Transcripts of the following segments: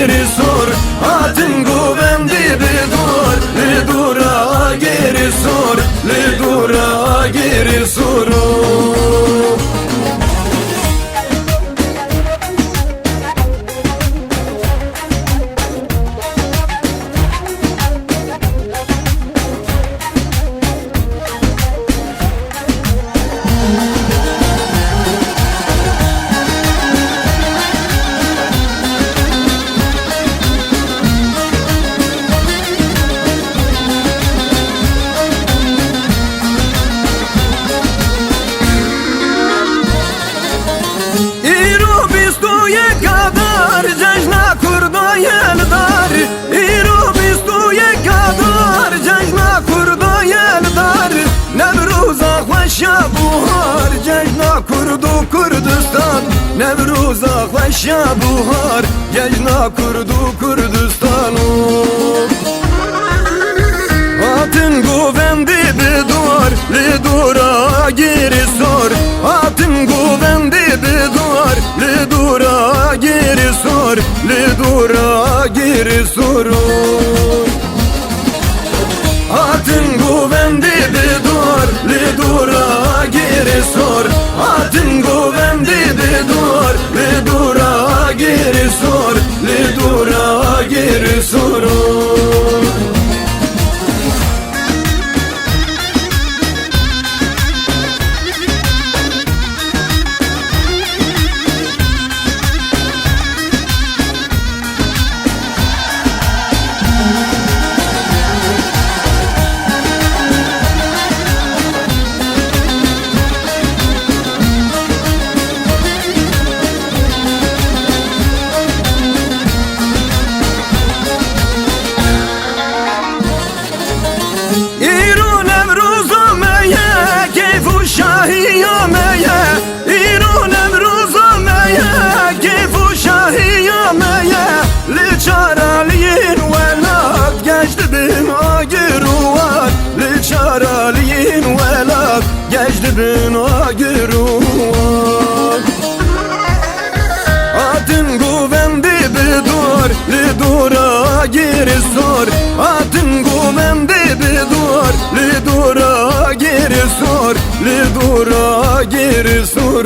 geri sor, atın güvendi bir dur, li dura geri sor, li dura geri sor. Buhar cejna kurdu Kurdistan, Nevruza xweşa buhar cejna kurdu Kurdistan. Atın güvendi bir dur, li dura geri sor, atın güvendi bir dur, li dura geri sor, li dura geri sor. Atın güvendi bir dur, li dura geri sor, atın güvendi bir dur, li dura geri sor, li dura geri sor. Çaraliyin velak geçti bin agirun. Atın güvendi bir dur, li dura geri sor, atın güvendi bir dur, li dura geri sor, li dura geri sor.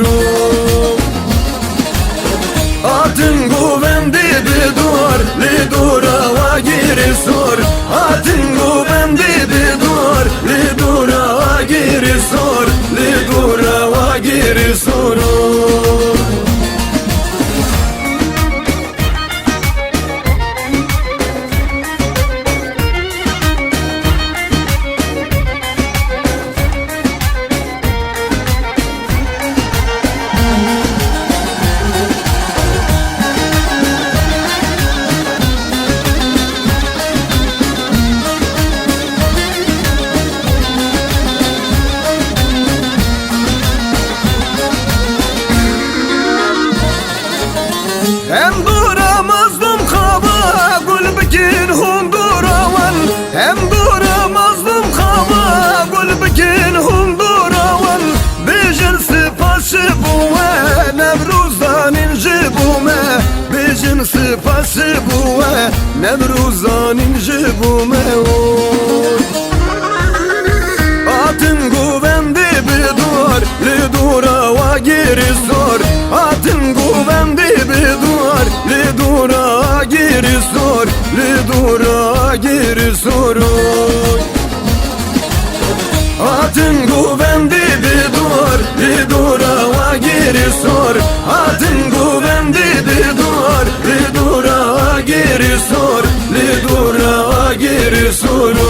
Atın güvendi bir dur, li dura geri sor, atın güvendi bir dur, li dura geri sor, li dura geri sor. Hem duramazdım hava gül bikin hunduravan, hem duramazdım hava gül bikin hunduravan. Bijin sıfası buve Nevruz'dan inci bume, bijin sıfası buve Nevruz'dan inci bume. Atın güvendi bir dur, li dura geri sor, atın güvendi bir dur, li dura geri sor, li dura geri sor. Atın güvendi bir dur, li dura geri sor, atın güvendi bir dur, li dura geri sor, li dura geri sor.